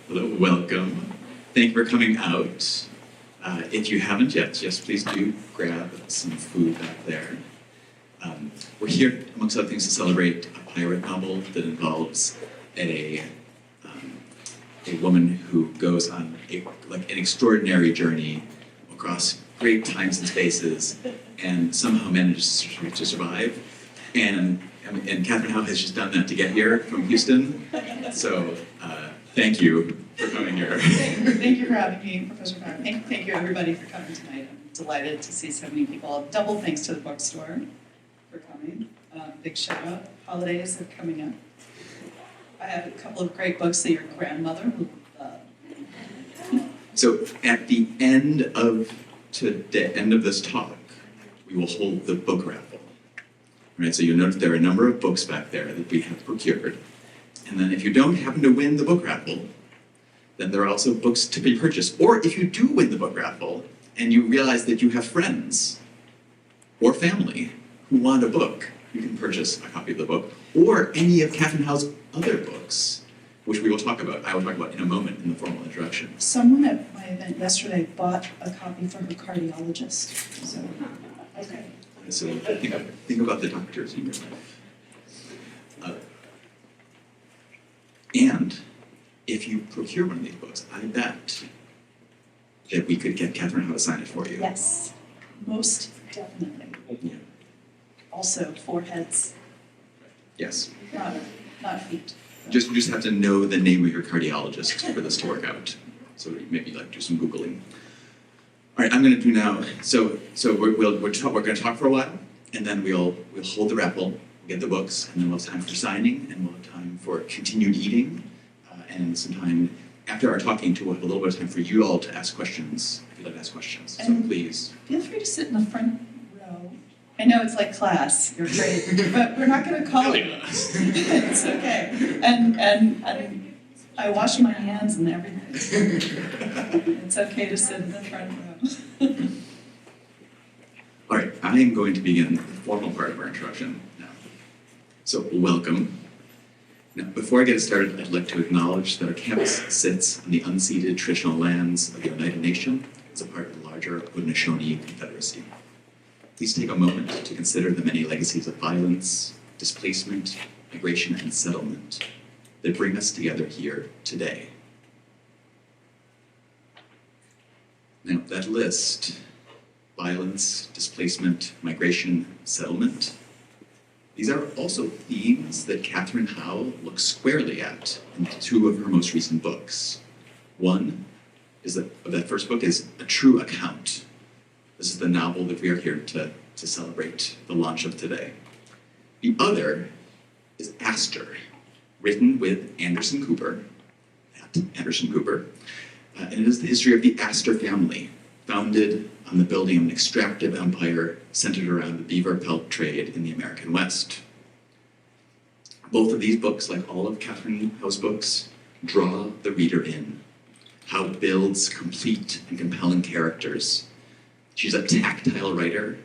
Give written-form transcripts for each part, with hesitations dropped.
Hello, welcome. Thank you for coming out. If you haven't yet, yes, please do grab some food back there. We're here, amongst other things, to celebrate a pirate novel that involves a woman who goes on an extraordinary journey across great times and spaces, and somehow manages to survive. And Katherine Howe has just done that to get here from Houston. So thank you for coming here. Thank you for having me, Professor Brown. Thank you, everybody, for coming tonight. I'm delighted to see so many people. Double thanks to the bookstore for coming. Big shout out. Holidays are coming up. I have a couple of great books that your grandmother will love. So at the end of this talk, we will hold the book raffle. Right, so you'll notice there are a number of books back there that we have procured. And then if you don't happen to win the book raffle, then there are also books to be purchased. Or if you do win the book raffle and you realize that you have friends or family who want a book, you can purchase a copy of the book or any of Katherine Howe's other books, which we will talk about. I will talk about in a moment in the formal introduction. Someone at my event yesterday bought a copy for her cardiologist. So, okay. So think about the doctors in your life. And if you procure one of these books, I bet that we could get Katherine Howe to sign it for you. Yes, most definitely. Yeah. Also, foreheads, Yes. not feet. You just have to know the name of your cardiologist for this to work out. So maybe do some Googling. All right, I'm going to do now. So we're going to talk for a while, and then we'll hold the raffle, we'll get the books, and then we'll have time for signing, and we'll have time for continued eating, and some time after our talking to have a little bit of time for you all to ask questions, if you'd like to ask questions. So please. Feel free to sit in the front row. I know it's like class, you're great, but we're not going to call it. It's okay. And I wash my hands and everything. It's okay to sit in the front row. All right, I am going to begin the formal part of our introduction now. So welcome. Now, before I get started, I'd like to acknowledge that our campus sits on the unceded traditional lands of the United Nations as a part of the larger Haudenosaunee Confederacy. Please take a moment to consider the many legacies of violence, displacement, migration, and settlement that bring us together here today. Now, that list, violence, displacement, migration, settlement, these are also themes that Katherine Howe looks squarely at in two of her most recent books. One is that first book is A True Account. This is the novel that we are here to celebrate the launch of today. The other is Astor, written with Anderson Cooper, and it is the history of the Astor family, founded on the building of an extractive empire centered around the beaver pelt trade in the American West. Both of these books, like all of Katherine Howe's books, draw the reader in. Howe builds complete and compelling characters. She's a tactile writer,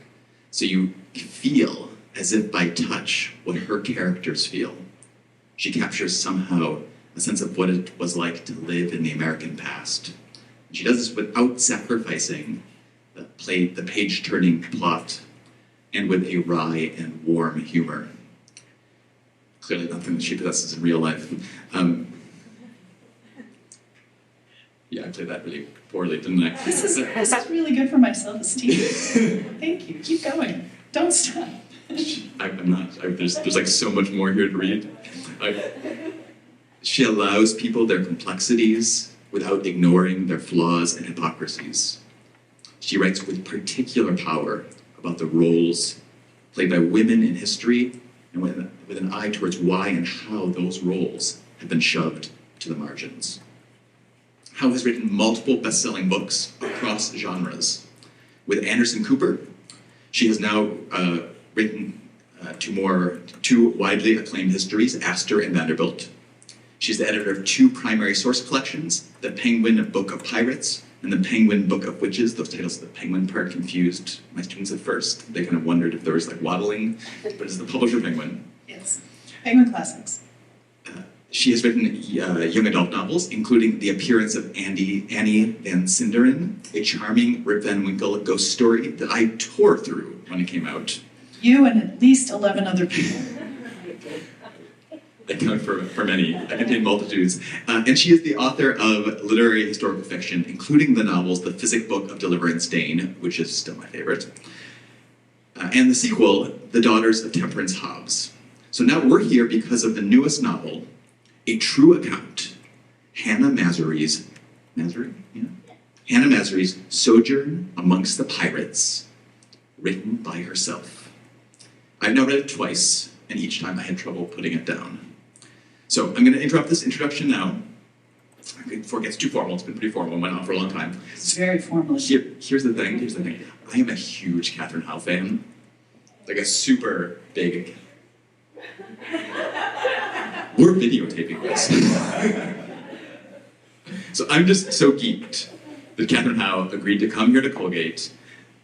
so you feel as if by touch what her characters feel. She captures somehow a sense of what it was like to live in the American past. She does this without sacrificing the page-turning plot and with a wry and warm humor. Clearly nothing that she possesses in real life. Yeah, I played that really poorly, didn't I? This is really good for my self-esteem. Thank you. Keep going. Don't stop. I'm not. There's like so much more here to read. She allows people their complexities without ignoring their flaws and hypocrisies. She writes with particular power about the roles played by women in history and with an eye towards why and how those roles have been shoved to the margins. Howe has written multiple best-selling books across genres. With Anderson Cooper, she has now written two widely acclaimed histories, Astor and Vanderbilt. She's the editor of two primary source collections, the Penguin Book of Pirates and the Penguin Book of Witches. Those titles, the Penguin part, confused my students at first. They kind of wondered if there was like waddling, but it's the publisher Penguin. Yes. Penguin Classics. She has written young adult novels, including The Appearance of Annie Van Sinderen, a charming Rip Van Winkle ghost story that I tore through when it came out. You and at least 11 other people. I count for many. I contain multitudes. And she is the author of literary historical fiction, including the novels The Physick book of Deliverance, Dane, which is still my favorite, and the sequel, The Daughters of Temperance Hobbs. So now we're here because of the newest novel, a true account, Hannah Masury's Sojourn Amongst the Pyrates, written by herself. I've now read it twice, and each time I had trouble putting it down. So I'm going to interrupt this introduction now, before it gets too formal. It's been pretty formal, went on for a long time. It's very formal. Here's the thing. I am a huge Katherine Howe fan, like a super big. We're videotaping this. So I'm just so geeked that Katherine Howe agreed to come here to Colgate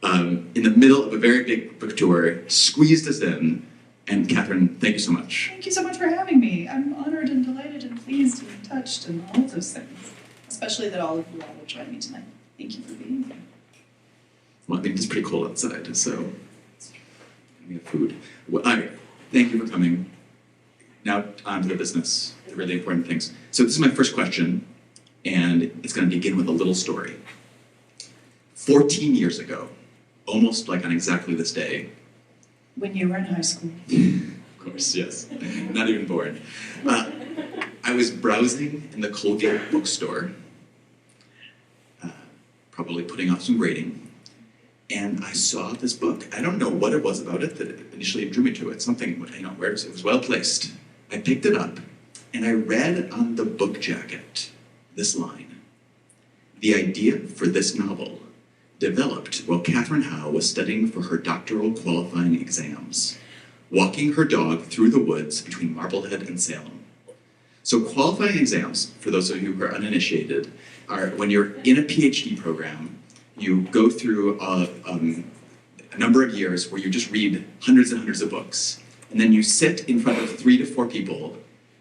in the middle of a very big book tour, squeezed us in, and Katherine, thank you so much. Thank you so much for having me. I'm honored and delighted and pleased and touched and all of those things, especially that all of you all will join me tonight. Thank you for being here. Well, I mean, it's pretty cold outside, so we have food. Well, all right, thank you for coming. Now on to the business, the really important things. So this is my first question, and it's going to begin with a little story. 14 years ago, almost like on exactly this day. When you were in high school. Of course, yes. Not even born. I was browsing in the Colgate bookstore, probably putting off some grading, and I saw this book. I don't know what it was about it that initially drew me to it. Something, where it was well placed. I picked it up, and I read on the book jacket this line: "The idea for this novel developed while Katherine Howe was studying for her doctoral qualifying exams, walking her dog through the woods between Marblehead and Salem." So qualifying exams, for those of you who are uninitiated, are when you're in a PhD program, you go through a number of years where you just read hundreds and hundreds of books, and then you sit in front of 3 to 4 people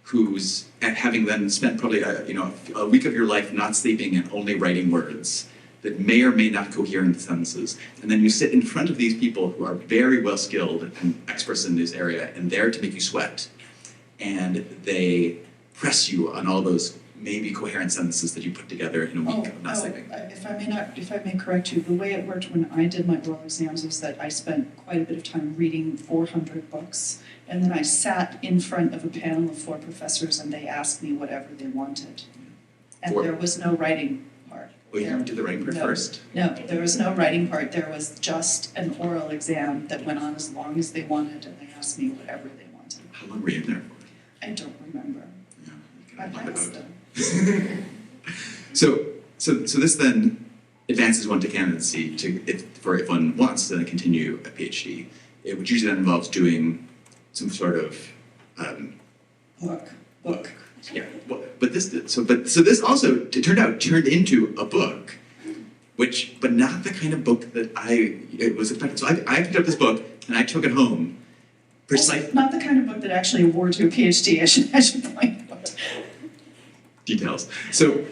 who's, having then spent probably a week of your life not sleeping and only writing words that may or may not cohere into sentences. And then you sit in front of these people who are very well skilled and experts in this area and there to make you sweat. And they press you on all those maybe coherent sentences that you put together in a week of not sleeping. If I may correct you, the way it worked when I did my oral exams was that I spent quite a bit of time reading 400 books, and then I sat in front of a panel of 4 professors and they asked me whatever they wanted. And there was no writing part. Well, you did the writing part first. No, there was no writing part. There was just an oral exam that went on as long as they wanted, and they asked me whatever they wanted. How long were you in there for? I don't remember. Yeah, I passed them. So this then advances one to candidacy if one wants to then continue a PhD, which usually then involves doing some sort of book. Yeah, well, but this also turned into a book, but not the kind of book that it was expected. So I picked up this book and I took it home. Not the kind of book that actually awards you a PhD. I should point out. Details. So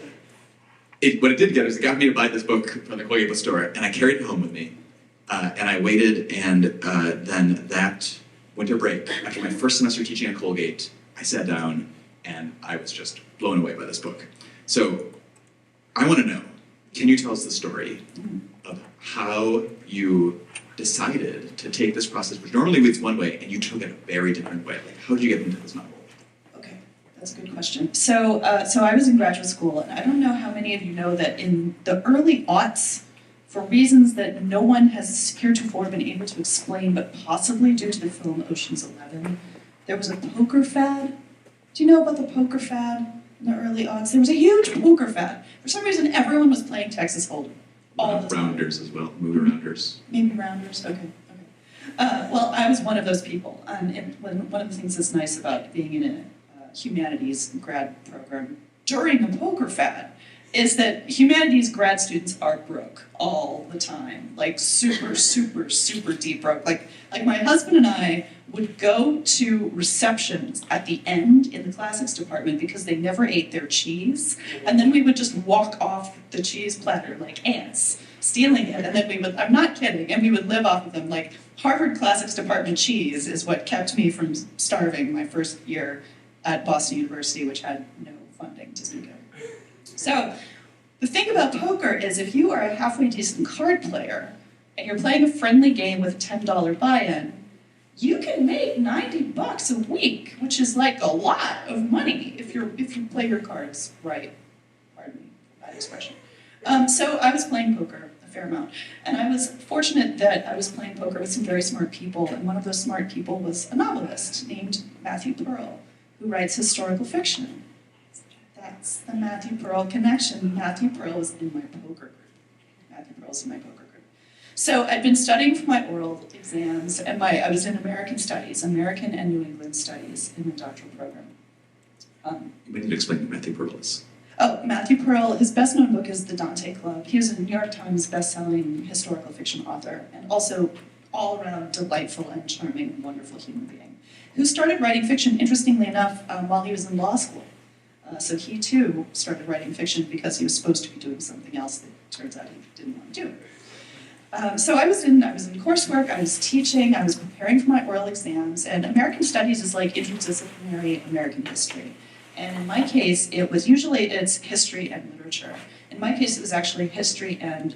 what it did get is it got me to buy this book from the Colgate bookstore, and I carried it home with me, and I waited, and then that winter break, after my first semester teaching at Colgate, I sat down, and I was just blown away by this book. So I want to know, can you tell us the story of how you decided to take this process, which normally leads one way, and you took it a very different way? Like, how did you get into this novel? Okay, that's a good question. So I was in graduate school, and I don't know how many of you know that in the early aughts, for reasons that no one has heretofore been able to explain, but possibly due to the film Ocean's 11, there was a poker fad. Do you know about the poker fad in the early aughts? There was a huge poker fad. For some reason, everyone was playing Texas Hold'em all the time. Rounders as well, movie rounders. Maybe rounders, okay. Well, I was one of those people. And one of the things that's nice about being in a humanities grad program during a poker fad is that humanities grad students are broke all the time, like super, super, super deep broke. Like my husband and I would go to receptions at the end in the classics department because they never ate their cheese. And then we would just walk off the cheese platter like ants, stealing it. And then we would, I'm not kidding, and we would live off of them. Like Harvard classics department cheese is what kept me from starving my first year at Boston University, which had no funding to speak of. So the thing about poker is if you are a halfway decent card player and you're playing a friendly game with a $10 buy-in, you can make $90 a week, which is like a lot of money if you play your cards right. Pardon me, bad expression. So I was playing poker a fair amount, and I was fortunate that I was playing poker with some very smart people, and one of those smart people was a novelist named Matthew Pearl, who writes historical fiction. That's the Matthew Pearl connection. Matthew Pearl was in my poker group. Matthew Pearl's in my poker group. So I'd been studying for my oral exams, and I was in American Studies, American and New England Studies in the doctoral program. We need to explain who Matthew Pearl is. Oh, Matthew Pearl, his best-known book is The Dante Club. He was a New York Times best-selling historical fiction author, and also all-around delightful and charming and wonderful human being, who started writing fiction, interestingly enough, while he was in law school. So he, too, started writing fiction because he was supposed to be doing something else that turns out he didn't want to do. So I was in coursework, I was teaching, I was preparing for my oral exams, and American Studies is like interdisciplinary American history. And in my case, it's history and literature. In my case, it was actually history and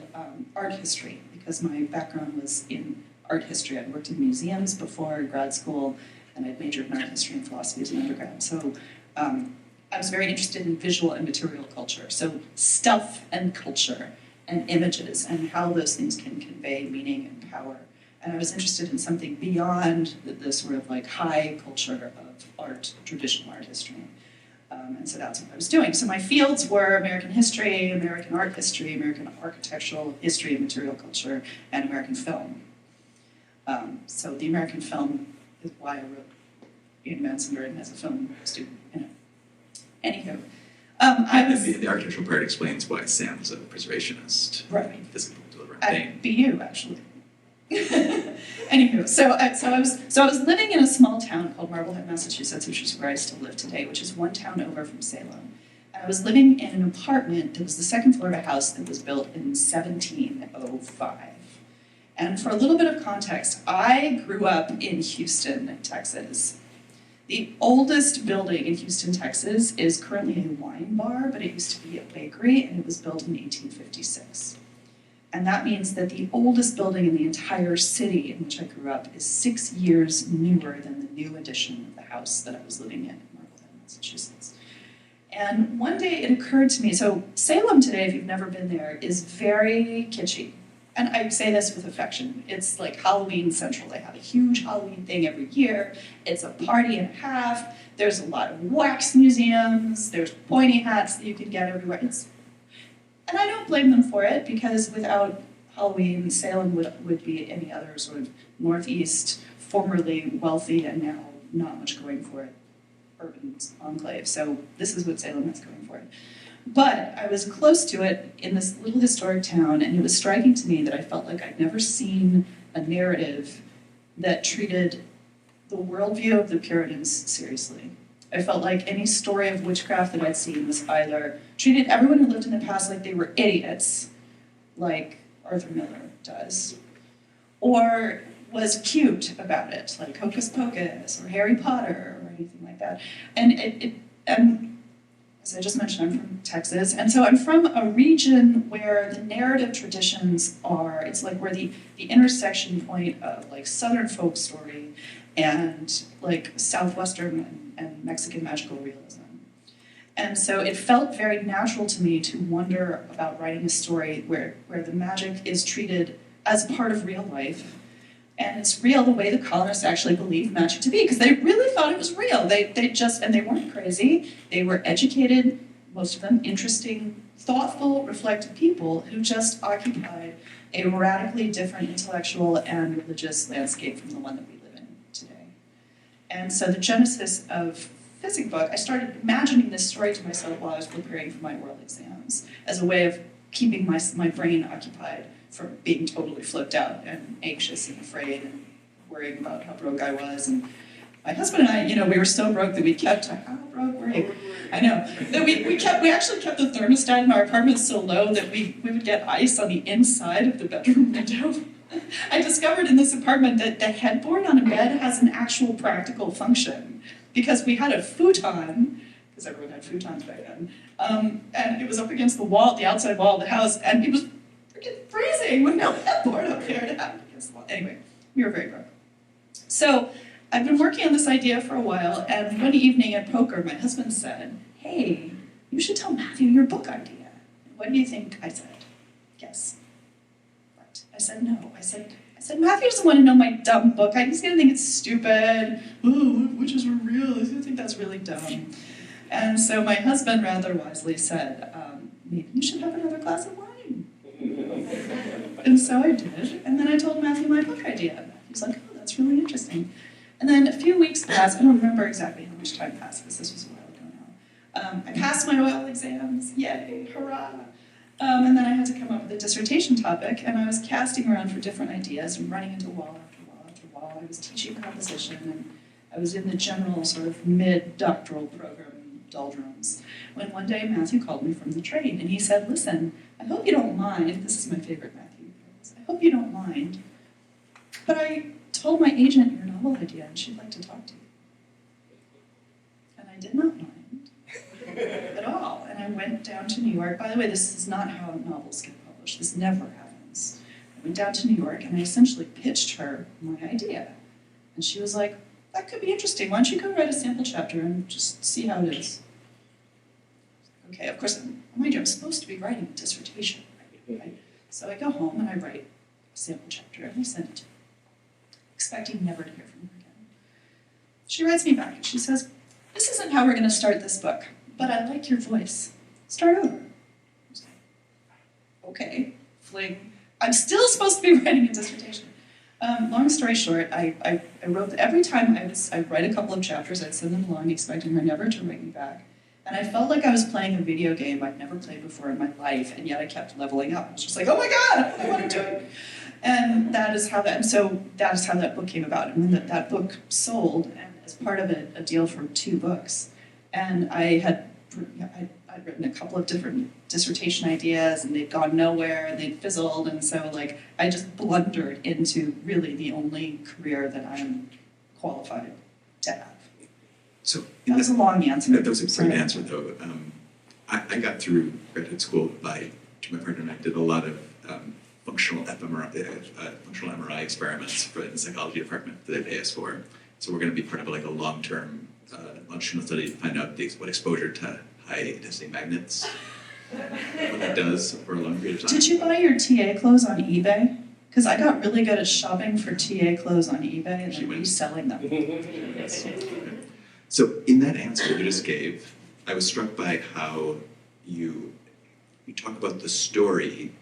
art history, because my background was in art history. I'd worked in museums before grad school, and I'd majored in art history and philosophy as an undergrad. So I was very interested in visual and material culture, so stuff and culture and images and how those things can convey meaning and power. And I was interested in something beyond the sort of like high culture of art, traditional art history. And so that's what I was doing. So my fields were American history, American art history, American architectural history and material culture, and American film. So the American film is why I wrote Ian Manson as a film student in it. Anywho, The architectural part explains why Sam was a preservationist. Right. Physick, Deliverance, At Dane. BU, actually. Anywho, so I was living in a small town called Marblehead, Massachusetts, which is where I still live today, which is one town over from Salem. And I was living in an apartment that was the second floor of a house that was built in 1705. And for a little bit of context, I grew up in Houston, Texas. The oldest building in Houston, Texas is currently a wine bar, but it used to be a bakery, and it was built in 1856. And that means that the oldest building in the entire city in which I grew up is 6 years newer than the new addition of the house that I was living in Marblehead, Massachusetts. And one day it occurred to me, so Salem today, if you've never been there, is very kitschy. And I say this with affection. It's like Halloween Central. They have a huge Halloween thing every year. It's a party and a half. There's a lot of wax museums. There's pointy hats that you can get everywhere. And I don't blame them for it, because without Halloween, Salem would be any other sort of Northeast, formerly wealthy and now not much going for it, urban enclave. So this is what Salem has going for it. But I was close to it in this little historic town, and it was striking to me that I felt like I'd never seen a narrative that treated the worldview of the Puritans seriously. I felt like any story of witchcraft that I'd seen was either treated everyone who lived in the past like they were idiots, like Arthur Miller does, or was cute about it, like Hocus Pocus or Harry Potter or anything like that. And as I just mentioned, I'm from Texas, and so I'm from a region where the narrative traditions are, it's like where the intersection point of like Southern folk story and like Southwestern and Mexican magical realism. And so it felt very natural to me to wonder about writing a story where the magic is treated as part of real life. And it's real the way the colonists actually believed magic to be, because they really thought it was real. They weren't crazy. They were educated, most of them interesting, thoughtful, reflective people who just occupied a radically different intellectual and religious landscape from the one that we live in today. And so the genesis of Physick book, I started imagining this story to myself while I was preparing for my oral exams as a way of keeping my brain occupied from being totally flipped out and anxious and afraid and worrying about how broke I was. And my husband and I, we were so broke that we kept, how broke were you? I know, that we actually kept the thermostat in our apartment so low that we would get ice on the inside of the bedroom window. I discovered in this apartment that the headboard on a bed has an actual practical function because we had a futon, because everyone had futons back then, and it was up against the wall, the outside wall of the house, and it was freaking freezing with no headboard up there to have against the wall. Anyway, we were very broke. So I've been working on this idea for a while, and one evening at poker, my husband said, "Hey, you should tell Matthew your book idea." What do you think I said? Guess. What? I said no. I said, Matthew doesn't want to know my dumb book. He's going to think it's stupid. Oh, witches were real. He's going to think that's really dumb. And so my husband rather wisely said, maybe you should have another glass of wine. And so I did, and then I told Matthew my book idea. He's like, oh, that's really interesting. And then a few weeks passed. I don't remember exactly how much time passed because this was a while ago now. I passed my oil exams. Yay, hurrah. And then I had to come up with a dissertation topic, and I was casting around for different ideas and running into wall after wall after wall. I was teaching composition, and I was in the general sort of mid-doctoral program doldrums, when one day Matthew called me from the train, and he said, listen, I hope you don't mind, this is my favorite Matthew, I hope you don't mind, but I told my agent your novel idea, and she'd like to talk to you. And I did not mind at all, and I went down to New York. By the way, this is not how novels get published. This never happens. I went down to New York, and I essentially pitched her my idea. And she was like, that could be interesting. Why don't you go write a sample chapter and just see how it is? Okay, of course, mind you, I'm supposed to be writing a dissertation, right? So I go home and I write a sample chapter and I send it to her, expecting never to hear from her again. She writes me back and she says, this isn't how we're going to start this book, but I like your voice. Start over. I was like, okay, fling. I'm still supposed to be writing a dissertation. Long story short, I wrote, every time I'd write a couple of chapters, I'd send them along expecting her never to write me back. And I felt like I was playing a video game I'd never played before in my life, and yet I kept leveling up. I was just like, oh my God, I want to do it. And that is how that book came about. And then that book sold, and as part of it, a deal for 2 books. And I'd written a couple of different dissertation ideas, and they'd gone nowhere, and they'd fizzled, and so I just blundered into really the only career that I'm qualified to have. So that was a long answer. That was a great answer, though. I got through graduate school my partner and I did a lot of functional MRI experiments in the psychology department that they pay us for. So we're going to be part of a long-term longitudinal study to find out what exposure to high-intensity magnets, what that does for a long period of time. Did you buy your TA clothes on eBay? Because I got really good at shopping for TA clothes on eBay and then reselling them. Yes. So in that answer you just gave, I was struck by how you talk about the story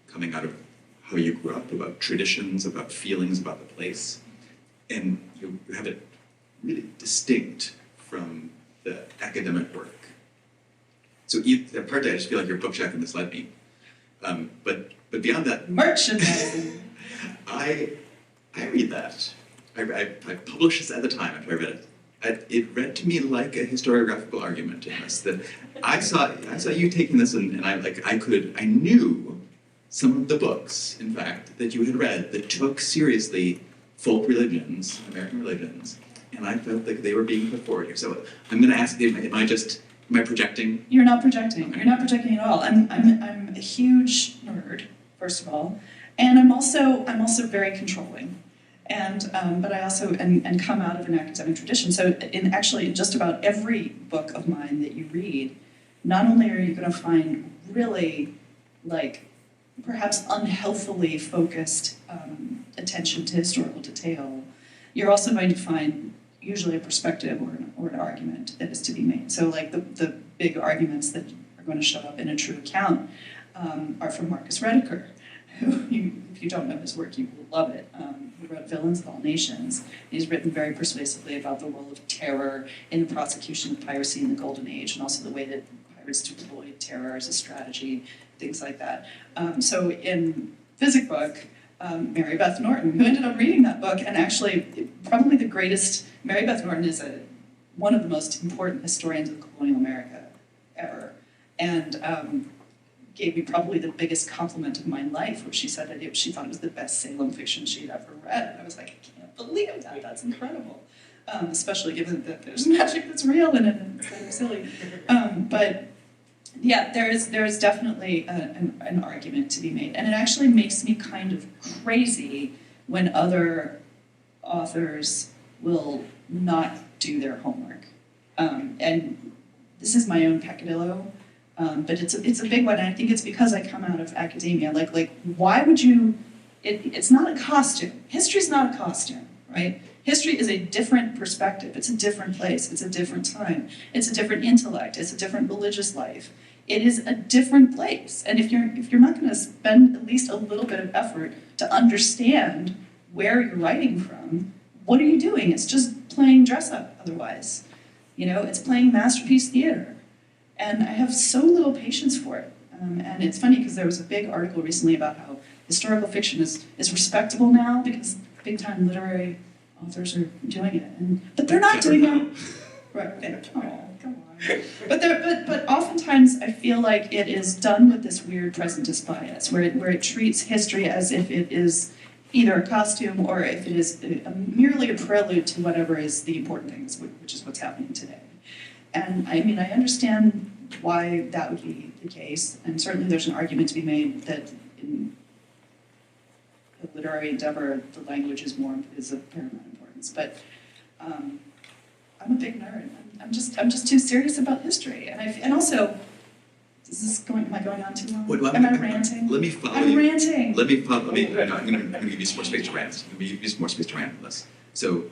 coming out of how you grew up, about traditions, about feelings, about the place, and you have it really distinct from the academic work. So that part, I just feel like your bookshelf and misled me. But beyond that, merchandising. I read that. I published this at the time after I read it. It read to me like a historiographical argument in this. That I saw you taking this, and I knew some of the books, in fact, that you had read that took seriously folk religions, American religions, and I felt like they were being put forward here. So I'm going to ask, am I projecting? You're not projecting. You're not projecting at all. I'm a huge nerd, first of all, and I'm also very controlling. And but I also and come out of an academic tradition. So in just about every book of mine that you read, not only are you going to find really perhaps unhealthily focused attention to historical detail, you're also going to find usually a perspective or an argument that is to be made. So the big arguments that are going to show up in a true account are from Marcus Rediker, who, if you don't know his work, you will love it. He wrote Villains of All Nations. He's written very persuasively about the role of terror in the prosecution of piracy in the Golden Age, and also the way that pirates deployed terror as a strategy, things like that. So in Physick book, Mary Beth Norton, who ended up reading that book, and actually probably the greatest. Mary Beth Norton is one of the most important historians of colonial America ever, and gave me probably the biggest compliment of my life, where she said that she thought it was the best Salem fiction she'd ever read. And I was like, I can't believe that. That's incredible. Especially given that there's magic that's real in it and it's kind of silly. But yeah, there is definitely an argument to be made. And it actually makes me kind of crazy when other authors will not do their homework. And this is my own peccadillo, but it's a big one. And I think it's because I come out of academia. Like why would you? It's not a costume. History's not a costume, right? History is a different perspective. It's a different place. It's a different time. It's a different intellect. It's a different religious life. It is a different place. And if you're not going to spend at least a little bit of effort to understand where you're writing from, what are you doing? It's just playing dress up otherwise. It's playing masterpiece theater. And I have so little patience for it. And it's funny because there was a big article recently about how historical fiction is respectable now because big-time literary authors are doing it. But they're not doing it. Right. Oh, come on. But oftentimes I feel like it is done with this weird presentist bias, where it treats history as if it is either a costume or if it is merely a prelude to whatever is the important things, which is what's happening today. And I mean, I understand why that would be the case, and certainly there's an argument to be made that in a literary endeavor, the language is of paramount importance. But I'm a big nerd. I'm just too serious about history, and also. Am I going on too long? Am I ranting? Let me follow I'm you. ranting. Let me follow. I'm going to give you some more space to rant. I'm going to give you some more space to rant on this. So,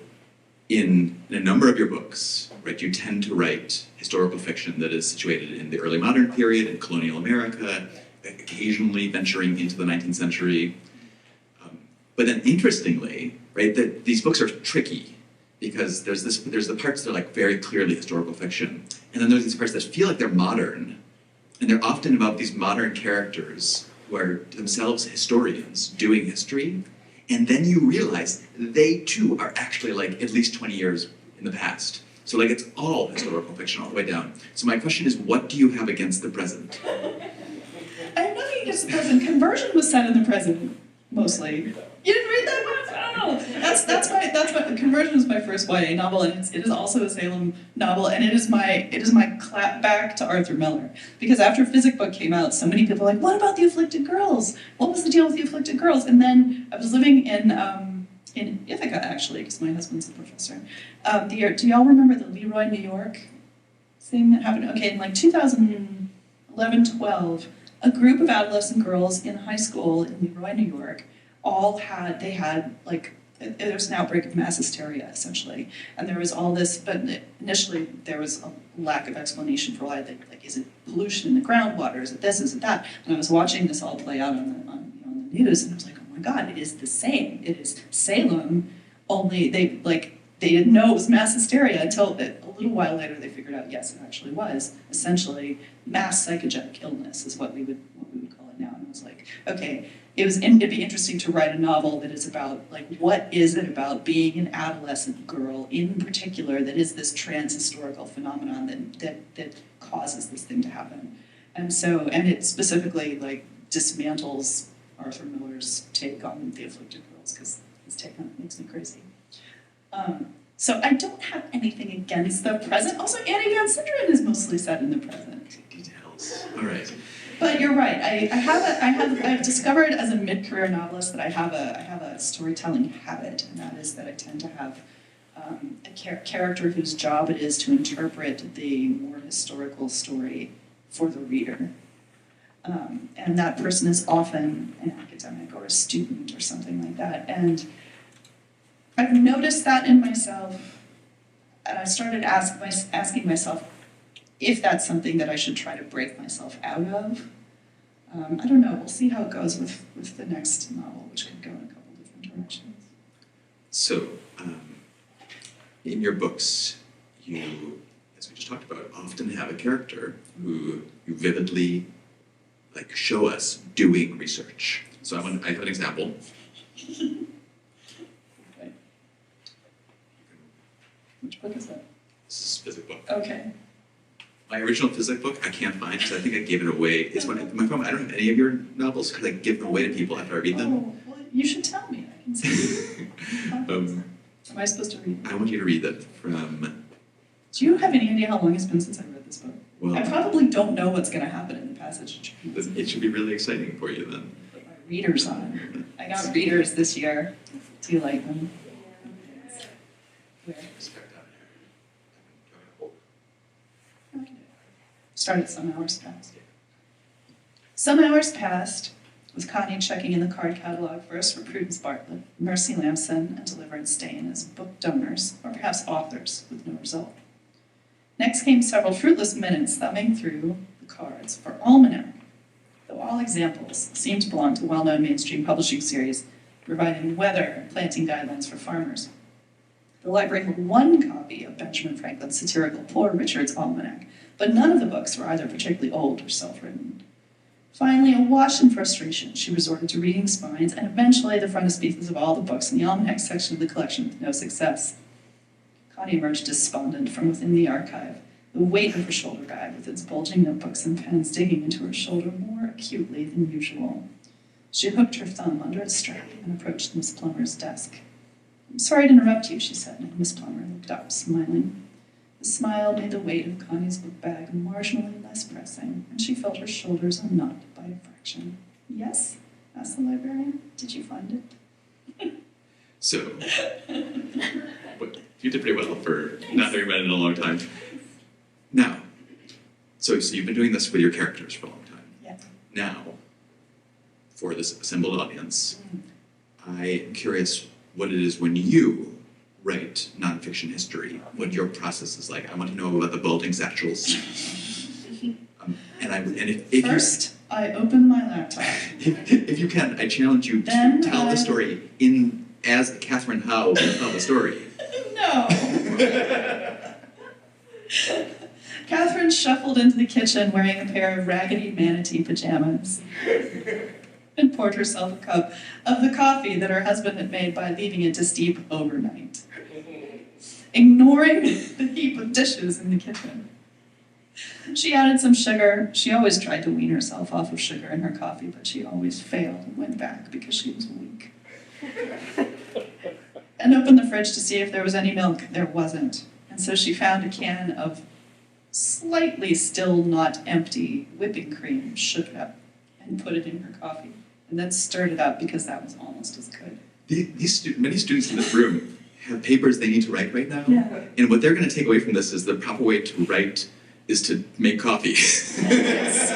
in a number of your books, right, you tend to write historical fiction that is situated in the early modern period in colonial America, occasionally venturing into the 19th century. But then, interestingly, right, that these books are tricky because there's the parts that are like very clearly historical fiction, and then there's these parts that feel like they're modern. And they're often about these modern characters who are themselves historians doing history. And then you realize they too are actually like at least 20 years in the past. So like it's all historical fiction all the way down. So my question is, what do you have against the present? I have nothing against the present. Conversion was set in the present, mostly. You didn't read that one? Oh, that's my Conversion is my first YA novel, and it is also a Salem novel, and it is my clap back to Arthur Miller. Because after Physick book came out, so many people were like, what about the afflicted girls? What was the deal with the afflicted girls? And then I was living in Ithaca, actually, because my husband's a professor. Do y'all remember the Leroy, New York thing that happened? Okay, in like 2011-12, a group of adolescent girls in high school in Leroy, New York, there was an outbreak of mass hysteria, essentially. And there was all this, but initially there was a lack of explanation for why. Like, is it pollution in the groundwater? Is it this? Is it that? And I was watching this all play out on the news, and I was like, oh my God, it is the same. It is Salem, only they didn't know it was mass hysteria until a little while later they figured out, yes, it actually was. Essentially, mass psychogenic illness is what we would call it now. And I was like, okay, it'd be interesting to write a novel that is about, like, what is it about being an adolescent girl in particular that is this trans-historical phenomenon that causes this thing to happen. And it specifically, like, dismantles Arthur Miller's take on the afflicted girls, because his take on it makes me crazy. So I don't have anything against the present. Also, Annie Van Sinderen is mostly set in the present. Details. All right. But you're right. I've discovered as a mid-career novelist that I have a storytelling habit, and that is that I tend to have a character whose job it is to interpret the more historical story for the reader. And that person is often an academic or a student or something like that. And I've noticed that in myself, and I started asking myself if that's something that I should try to break myself out of. I don't know. We'll see how it goes with the next novel, which could go in a couple different directions. So, in your books, you, as we just talked about, often have a character who you vividly show us doing research. So I have an example. Okay. Which book is that? This is a Physick book. Okay. My original Physick book I can't find because I think I gave it away. It's one. My problem. I don't have any of your novels because I give them away to people after I read them. Oh, well, you should tell me. I can see. Am I supposed to read? I want you to read that from. Do you have any idea how long it's been since I read this book? Well, I probably don't know what's going to happen in the passage. it should be really exciting for you then. Put my readers on. I got readers this year. Do you like them? Where? Start at some hours past. Some hours passed with Connie checking in the card catalog first for Prudence Bartlett, Mercy Lamson, and Deliverance Dane as book donors, or perhaps authors, with no result. Next came several fruitless minutes thumbing through the cards for Almanac, though all examples seemed to belong to well-known mainstream publishing series providing weather and planting guidelines for farmers. The library had one copy of Benjamin Franklin's satirical Poor Richard's Almanac, but none of the books were either particularly old or self-written. Finally, awash in frustration, she resorted to reading spines and eventually the frontispieces of all the books in the Almanac section of the collection with no success. Connie emerged despondent from within the archive, the weight of her shoulder bag with its bulging notebooks and pens digging into her shoulder more acutely than usual. She hooked her thumb under its strap and approached Miss Plummer's desk. "I'm sorry to interrupt you," she said, and Miss Plummer looked up, smiling. The smile made the weight of Connie's book bag marginally less pressing, and she felt her shoulders unknot by a fraction. "Yes?" asked the librarian. "Did you find it?" So, you did pretty well for not having read it in a long time. Now, so you've been doing this with your characters for a long time. Yeah. Now, for this assembled audience, I am curious what it is when you write nonfiction history, what your process is like. I want to know about the bulging satchels. First, I open my laptop. If you can, I challenge you to tell the story as Katherine Howe will tell the story. No. Catherine shuffled into the kitchen wearing a pair of raggedy manatee pajamas and poured herself a cup of the coffee that her husband had made by leaving it to steep overnight, ignoring the heap of dishes in the kitchen. She added some sugar. She always tried to wean herself off of sugar in her coffee, but she always failed and went back because she was weak. And opened the fridge to see if there was any milk. There wasn't. And so she found a can of slightly still not empty whipping cream, shook it up, and put it in her coffee. And then stirred it up because that was almost as good. Many students in this room have papers they need to write right now. Yeah. And what they're going to take away from this is the proper way to write is to make coffee. Yes.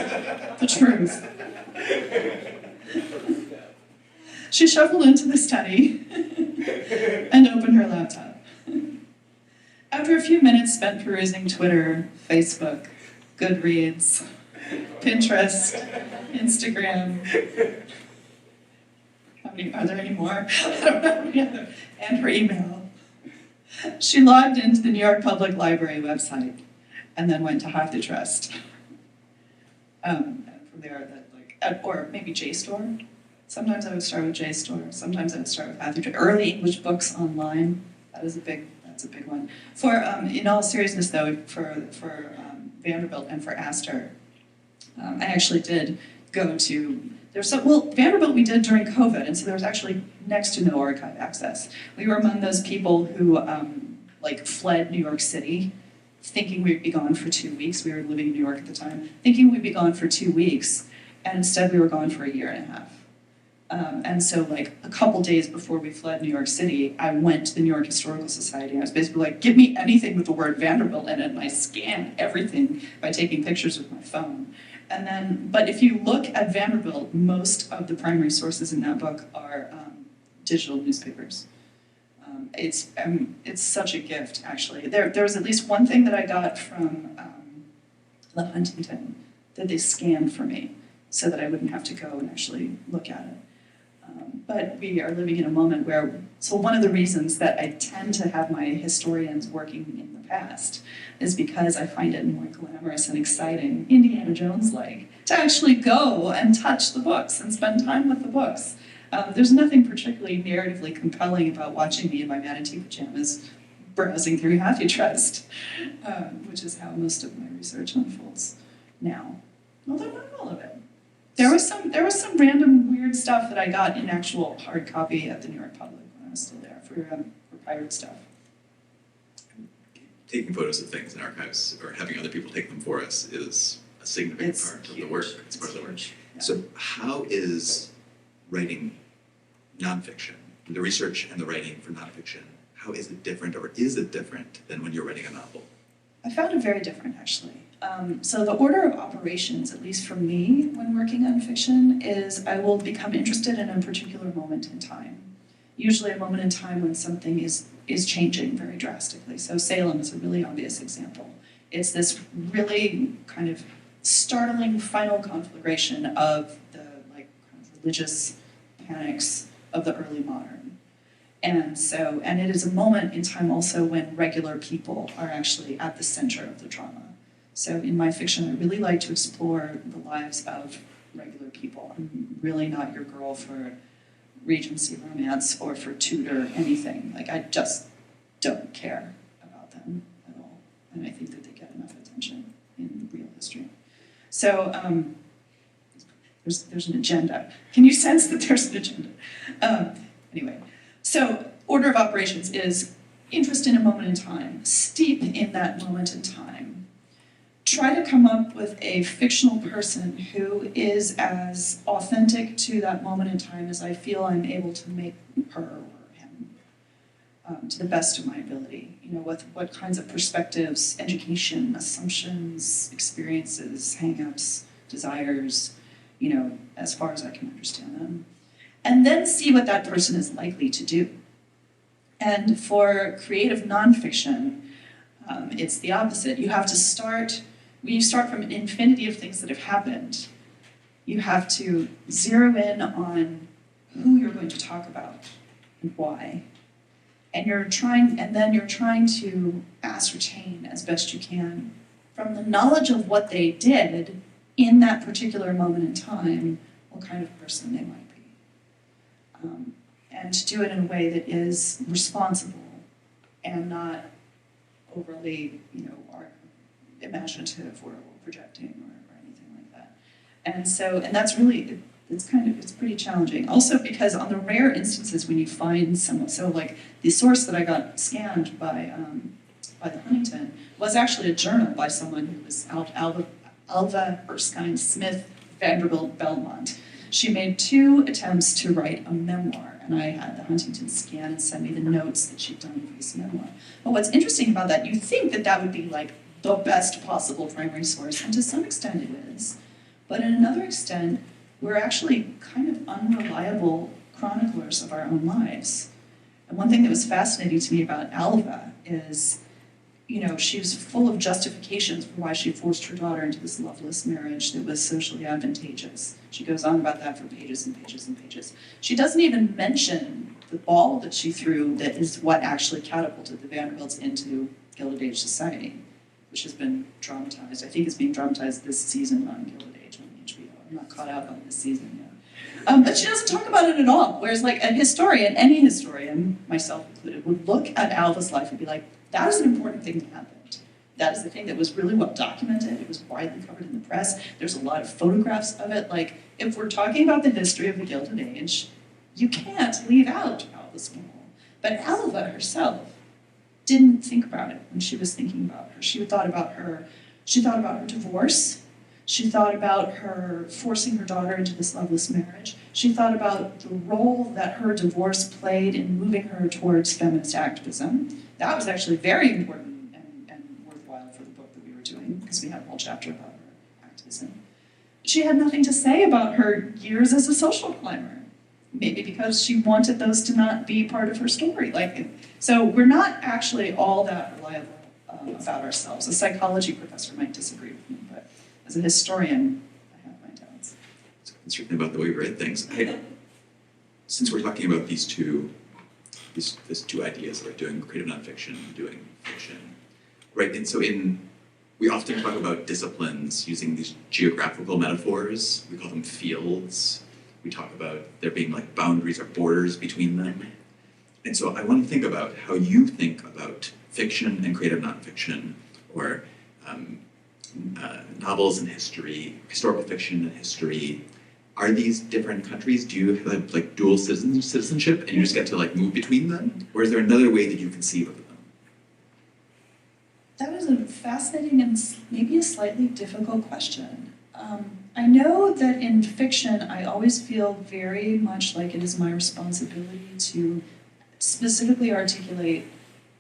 The truth. She shuffled into the study and opened her laptop. After a few minutes spent perusing Twitter, Facebook, Goodreads, Pinterest, Instagram, are there any more? I don't know. Yeah. And her email. She logged into the New York Public Library website and then went to Have to Trust. And from there, or maybe JSTOR. Sometimes I would start with JSTOR. Sometimes I would start with Have to Trust. Early English books online. That's a big one. For in all seriousness, though, for Vanderbilt and for Astor, I actually did go to. Vanderbilt we did during COVID, and so there was actually next to no archive access. We were among those people who fled New York City, thinking we'd be gone for 2 weeks. We were living in New York at the time, thinking we'd be gone for 2 weeks, and instead we were gone for 1.5 years. And so a couple days before we fled New York City, I went to the New York Historical Society. I was basically like, give me anything with the word Vanderbilt in it, and I scanned everything by taking pictures with my phone. And then, but if you look at Vanderbilt, most of the primary sources in that book are digital newspapers. It's such a gift, actually. There was at least one thing that I got from the Huntington that they scanned for me so that I wouldn't have to go and actually look at it. But we are living in a moment where, so one of the reasons that I tend to have my historians working in the past is because I find it more glamorous and exciting, Indiana Jones-like, to actually go and touch the books and spend time with the books. There's nothing particularly narratively compelling about watching me in my manatee pajamas browsing through Have You Trust, which is how most of my research unfolds now. Although not all of it. There was some random weird stuff that I got in actual hard copy at the New York Public when I was still there for pirate stuff. Taking photos of things in archives or having other people take them for us is a significant part of the work. It's part of the work. Yeah. So how is writing nonfiction, the research and the writing for nonfiction, how is it different, or is it different than when you're writing a novel? I found it very different, actually. So the order of operations, at least for me when working on fiction, is I will become interested in a particular moment in time. Usually a moment in time when something is changing very drastically. So Salem is a really obvious example. It's this really kind of startling final conflagration of the kind of religious panics of the early modern. And it is a moment in time also when regular people are actually at the center of the drama. So in my fiction, I really like to explore the lives of regular people. I'm really not your girl for Regency romance or for Tudor anything. Like, I just don't care about them at all. And I think that they get enough attention in real history. So there's an agenda. Can you sense that there's an agenda? Anyway, so order of operations is interest in a moment in time, steep in that moment in time. Try to come up with a fictional person who is as authentic to that moment in time as I feel I'm able to make her or him, to the best of my ability. You know, with what kinds of perspectives, education, assumptions, experiences, hang-ups, desires, you know, as far as I can understand them. And then see what that person is likely to do. And for creative nonfiction, it's the opposite. You have to start, when you start from an infinity of things that have happened, you have to zero in on who you're going to talk about and why. And then you're trying to ascertain as best you can from the knowledge of what they did in that particular moment in time, what kind of person they might be. And to do it in a way that is responsible and not overly, imaginative or projecting or anything like that. And that's really, it's pretty challenging. Also because on the rare instances when you find someone, so like the source that I got scanned by the Huntington was actually a journal by someone who was Alva Erskine Smith, Vanderbilt, Belmont. She made 2 attempts to write a memoir, and I had the Huntington scan and send me the notes that she'd done for this memoir. But what's interesting about that, you think that that would be like the best possible primary source, and to some extent it is. But in another extent, we're actually kind of unreliable chroniclers of our own lives. And one thing that was fascinating to me about Alva is, she was full of justifications for why she forced her daughter into this loveless marriage that was socially advantageous. She goes on about that for pages and pages and pages. She doesn't even mention the ball that she threw that is what actually catapulted the Vanderbilts into Gilded Age society, which has been dramatized. I think it's being dramatized this season on Gilded Age on HBO. I'm not caught up on this season yet. But she doesn't talk about it at all. Whereas like a historian, any historian, myself included, would look at Alva's life and be like, that is an important thing that happened. That is the thing that was really well documented. It was widely covered in the press. There's a lot of photographs of it. Like, if we're talking about the history of the Gilded Age, you can't leave out Alva's role. But Alva herself didn't think about it when she was thinking about her. She thought about her divorce. She thought about her forcing her daughter into this loveless marriage. She thought about the role that her divorce played in moving her towards feminist activism. That was actually very important and worthwhile for the book that we were doing, because we had a whole chapter about her activism. She had nothing to say about her years as a social climber, maybe because she wanted those to not be part of her story. So we're not actually all that reliable about ourselves. A psychology professor might disagree with me, but as a historian, I have my doubts. It's certainly about the way we write things. Since we're talking about these two ideas, right? Doing creative nonfiction, doing fiction, right? And so we often talk about disciplines using these geographical metaphors. We call them fields. we talk about there being like boundaries or borders between them. And so I want to think about how you think about fiction and creative nonfiction, or novels and history, historical fiction and history. Are these different countries? Do you have like dual citizenship and you just get to like move between them? Or is there another way that you conceive of them? That is a fascinating and maybe a slightly difficult question. I know that in fiction, I always feel very much like it is my responsibility to specifically articulate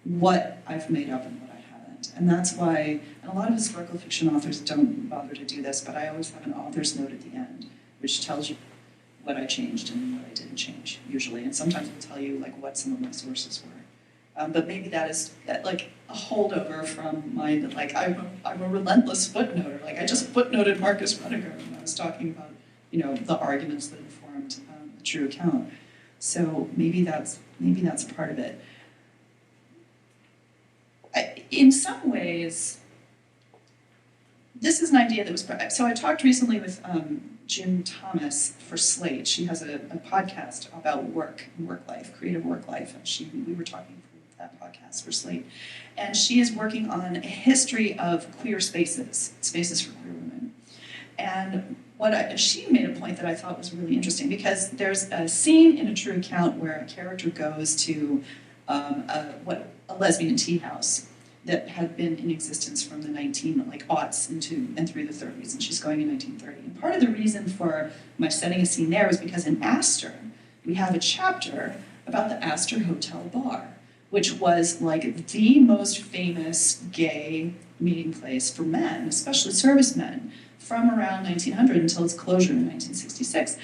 what I've made up and what I haven't. And that's why, and a lot of historical fiction authors don't bother to do this, but I always have an author's note at the end, which tells you what I changed and what I didn't change, usually. And sometimes it'll tell you like what some of my sources were. But maybe that is like a holdover from my, like I'm a relentless footnoter. Like I just footnoted Marcus Rediger when I was talking about, the arguments that informed the true account. So maybe that's part of it. In some ways, this is an idea that was, so I talked recently with Jim Thomas for Slate. She has a podcast about work and work life, creative work life, and we were talking for that podcast for Slate. And she is working on a history of queer spaces for queer women. And she made a point that I thought was really interesting, because there's a scene in a true account where a character goes to a lesbian tea house that had been in existence from the aughts and through the 30s, and she's going in 1930. And part of the reason for my setting a scene there was because in Astor, we have a chapter about the Astor Hotel Bar, which was like the most famous gay meeting place for men, especially servicemen, from around 1900 until its closure in 1966.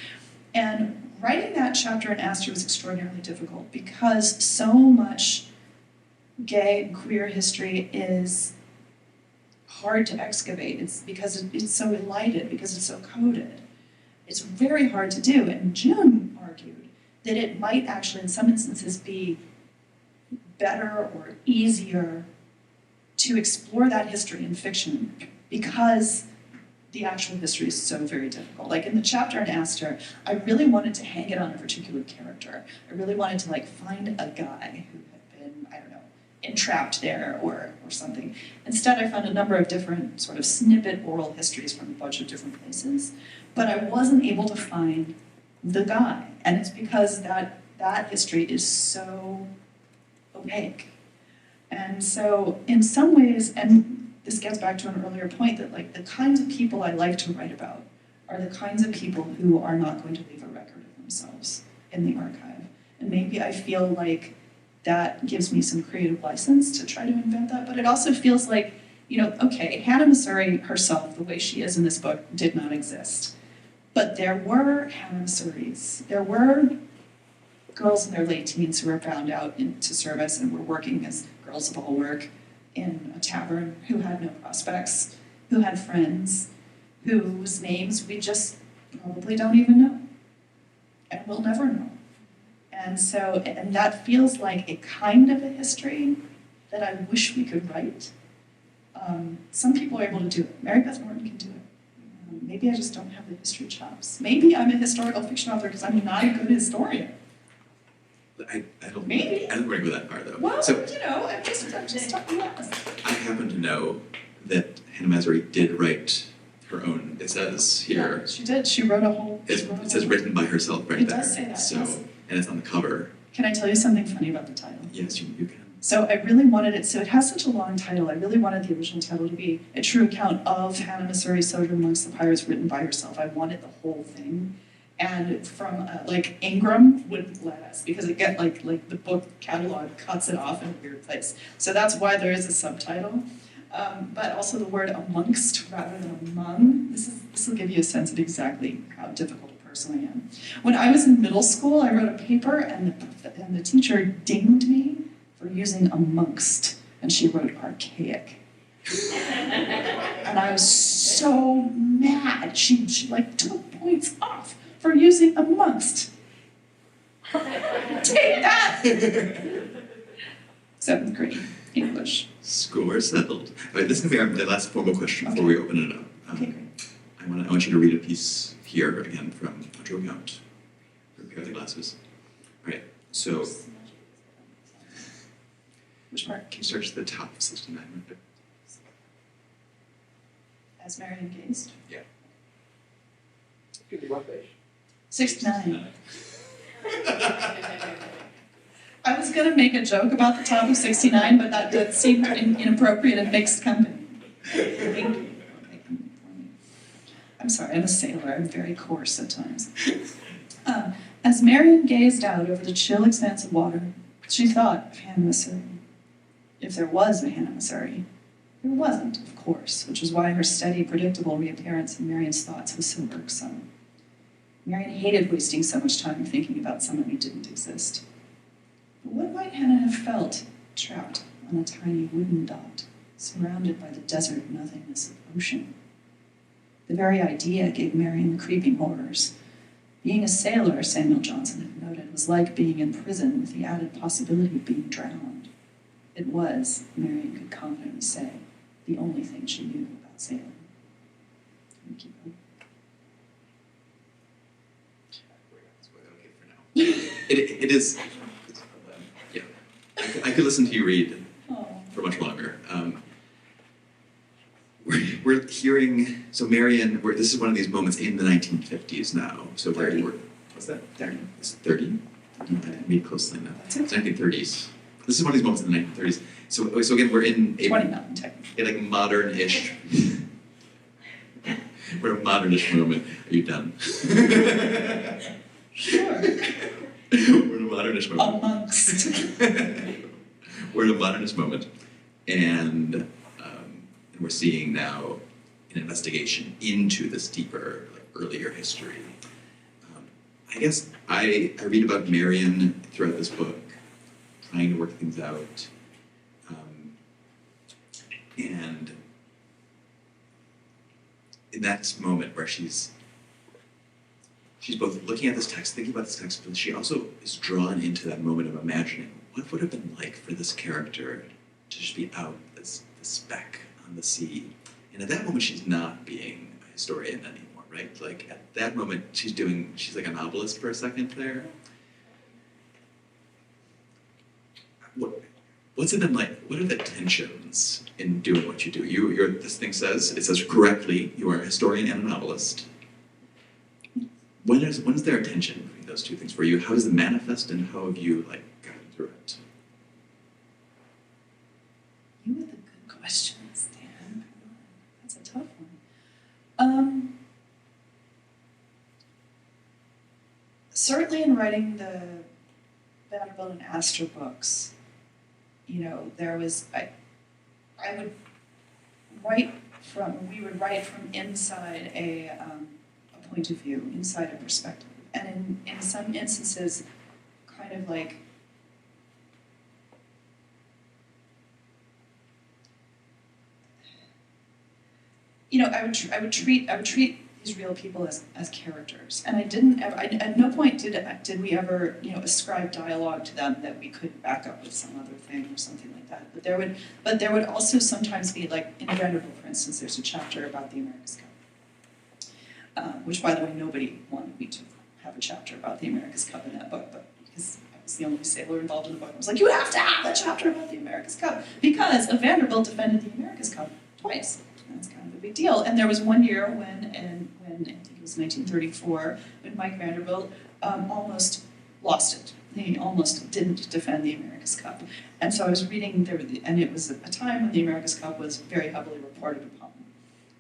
And writing that chapter in Astor was extraordinarily difficult because so much gay and queer history is hard to excavate. It's because it's so elided, because it's so coded. It's very hard to do. And Jim argued that it might actually, in some instances, be better or easier to explore that history in fiction because the actual history is so very difficult. Like in the chapter in Astor, I really wanted to hang it on a particular character. I really wanted to find a guy who had been, entrapped there or something. Instead, I found a number of different sort of snippet oral histories from a bunch of different places, but I wasn't able to find the guy. And it's because that history is so opaque. And so in some ways, and this gets back to an earlier point, that the kinds of people I like to write about are the kinds of people who are not going to leave a record of themselves in the archive. And maybe I feel like that gives me some creative license to try to invent that, but it also feels like, okay, Hannah Masury herself, the way she is in this book, did not exist. But there were Hannah Masurys. There were girls in their late teens who were bound out into service and were working as girls of all work in a tavern, who had no prospects, who had friends, whose names we just probably don't even know, and will never know. And so, and that feels like a kind of a history that I wish we could write. Some people are able to do it. Mary Beth Morton can do it. Maybe I just don't have the history chops. Maybe I'm a historical fiction author because I'm not a good historian. I don't Maybe. I don't agree with that part though. Well, so, I'm just talking about this. I happen to know that Hannah Masury did write her own. It says here. Yeah, she did. She wrote a whole. It says written by herself right it there. It does say that. So, yes. And it's on the cover. Can I tell you something funny about the title? Yes, you can. So I really wanted it. So it has such a long title. I really wanted the original title to be A True Account of Hannah Masury's Sojourn Amongst the Pyrates, written by herself. I wanted the whole thing. And from Ingram wouldn't let us because it get like the book catalog cuts it off in a weird place. So that's why there is a subtitle. But also the word amongst rather than among. This will give you a sense of exactly how difficult a person I am. When I was in middle school, I wrote a paper and the teacher dinged me for using amongst, and she wrote archaic. And I was so mad. She took points off for using amongst. Take that! 7th grade English. Score settled. All right, this is going to be our last formal question before we open it up. Okay, great. I want you to read a piece here again from A True Account. Okay, with the glasses. All right, so Which part? can you search the top of 69 real quick? As Marion gazed. Yeah. Give me what page? 69. I was going to make a joke about the top of 69, but that seemed inappropriate in mixed company. I'm sorry, I'm a sailor. I'm very coarse at times. As Marion gazed out over the chill expanse of water, she thought of Hannah Masury. If there was a Hannah Masury, there wasn't, of course, which is why her steady, predictable reappearance in Marion's thoughts was so irksome. Marion hated wasting so much time thinking about someone who didn't exist. But what might Hannah have felt, trapped on a tiny wooden dot, surrounded by the desert nothingness of ocean? The very idea gave Marion the creeping horrors. Being a sailor, Samuel Johnson had noted, was like being in prison with the added possibility of being drowned. It was, Marion could confidently say, the only thing she knew about sailing. Can we keep going? Okay for now. It is, yeah. I could listen to you read for much longer. We're hearing, so Marion, this is one of these moments in the 1950s now. So what's that? 30. Is it 30? I didn't read closely enough. That's it. It's 1930s. This is one of these moments in the 1930s. So again, we're in a 29, technically. like modern-ish. We're in a modern-ish moment. Are you done? Sure. We're in a modern-ish moment. Amongst. We're in a modernist moment, and we're seeing now an investigation into this deeper, like, earlier history. I guess I read about Marion throughout this book, trying to work things out, and in that moment where she's both looking at this text, thinking about this text, but she also is drawn into that moment of imagining what would have been like for this character to just be out as the speck on the sea. And at that moment, she's not being a historian anymore, right? Like, at that moment, she's like a novelist for a second there. What's it been like? What are the tensions in doing what you do? This thing says correctly, you are a historian and a novelist. When is there a tension between those two things for you? How does it manifest, and how have you, like, gotten through it? You have the good questions, Dan. That's a tough one. Certainly in writing the Vanderbilt and Astor books, there was, we would write from inside a point of view, inside a perspective. And in some instances, kind of like, I would treat these real people as characters, and at no point did we ever ascribe dialogue to them that we could back up with some other thing or something like that. But there would also sometimes be, like in Vanderbilt, for instance, there's a chapter about the America's Cup, which, by the way, nobody wanted me to have a chapter about the America's Cup in that book, but because I was the only sailor involved in the book, I was like, you have to have a chapter about the America's Cup, because a Vanderbilt defended the America's Cup twice. That's kind of a big deal. And there was one year when I think it was 1934, when Mike Vanderbilt almost lost it. He almost didn't defend the America's Cup. And so I was reading, and it was a time when the America's Cup was very heavily reported upon.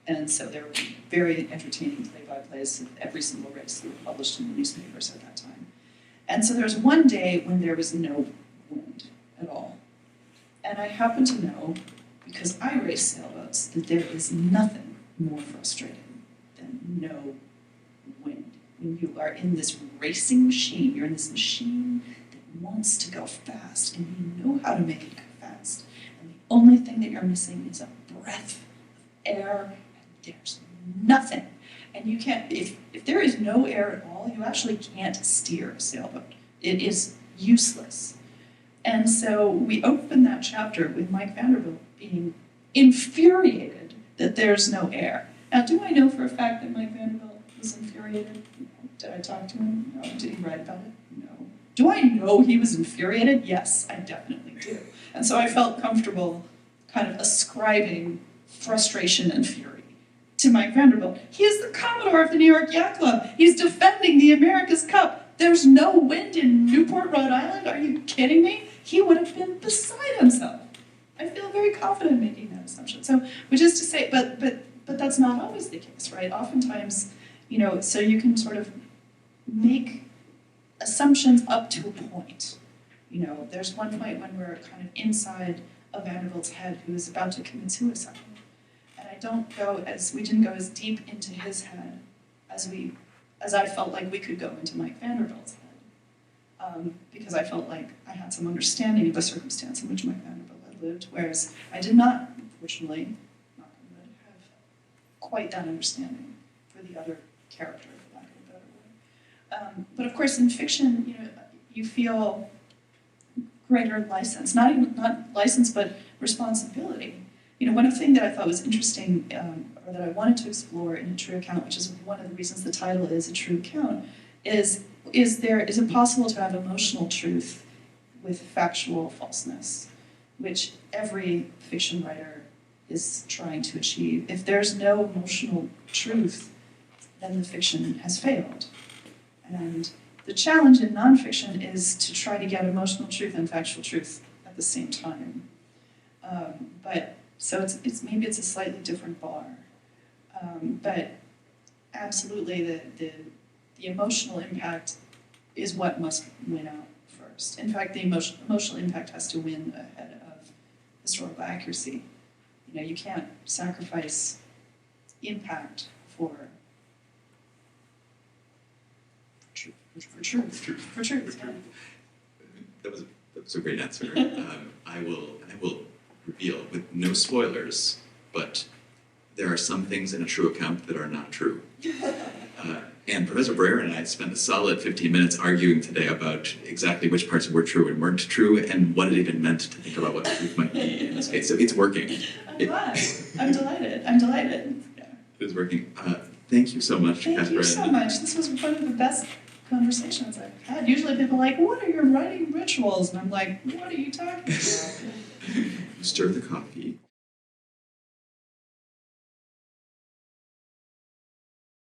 And so there were very entertaining play-by-plays of every single race that were published in the newspapers at that time. And so there was one day when there was no wind at all. And I happen to know, because I race sailboats, that there is nothing more frustrating than no wind. When you are in this racing machine, you're in this machine that wants to go fast, and you know how to make it go fast. And the only thing that you're missing is a breath of air, and there's nothing. And you can't, if there is no air at all, you actually can't steer a sailboat. It is useless. And so we open that chapter with Mike Vanderbilt being infuriated that there's no air. Now, do I know for a fact that Mike Vanderbilt was infuriated? No, Did I talk to him? No. Did he write about it? No. Do I know he was infuriated? Yes, I definitely do. And so I felt comfortable kind of ascribing frustration and fury to Mike Vanderbilt. He is the Commodore of the New York Yacht Club. He's defending the America's Cup. There's no wind in Newport, Rhode Island. Are you kidding me? He would have been beside himself. I feel very confident making that assumption. So, which is to say, but that's not always the case, right? Oftentimes, so you can sort of make assumptions up to a point. There's one point when we're kind of inside of Vanderbilt's head who is about to commit suicide. And we didn't go as deep into his head as I felt like we could go into Mike Vanderbilt's head. Because I felt like I had some understanding of the circumstance in which Mike Vanderbilt had lived, whereas I did not, unfortunately, not have quite that understanding for the other character, for lack of a better word. But of course, in fiction, you feel greater license, not license, but responsibility. One of the things that I thought was interesting, or that I wanted to explore in A True Account, which is one of the reasons the title is A True Account, is it possible to have emotional truth with factual falseness, which every fiction writer is trying to achieve. If there's no emotional truth, then the fiction has failed. And the challenge in nonfiction is to try to get emotional truth and factual truth at the same time. So maybe it's a slightly different bar. But absolutely the emotional impact is what must win out first. In fact, the emotional impact has to win ahead of historical accuracy. You can't sacrifice impact for truth. Yeah. That was a great answer. I will reveal with no spoilers, but there are some things in A True Account that are not true. And Professor Breyer and I spent a solid 15 minutes arguing today about exactly which parts were true and weren't true, and what it even meant to think about what the truth might be in this case. So it's working. I'm glad. I'm delighted. Yeah. It is working. Thank you so much, Catherine. Thank you so much. This was one of the best conversations I've had. Usually people are like, what are your writing rituals? And I'm like, what are you talking about? You stir the coffee.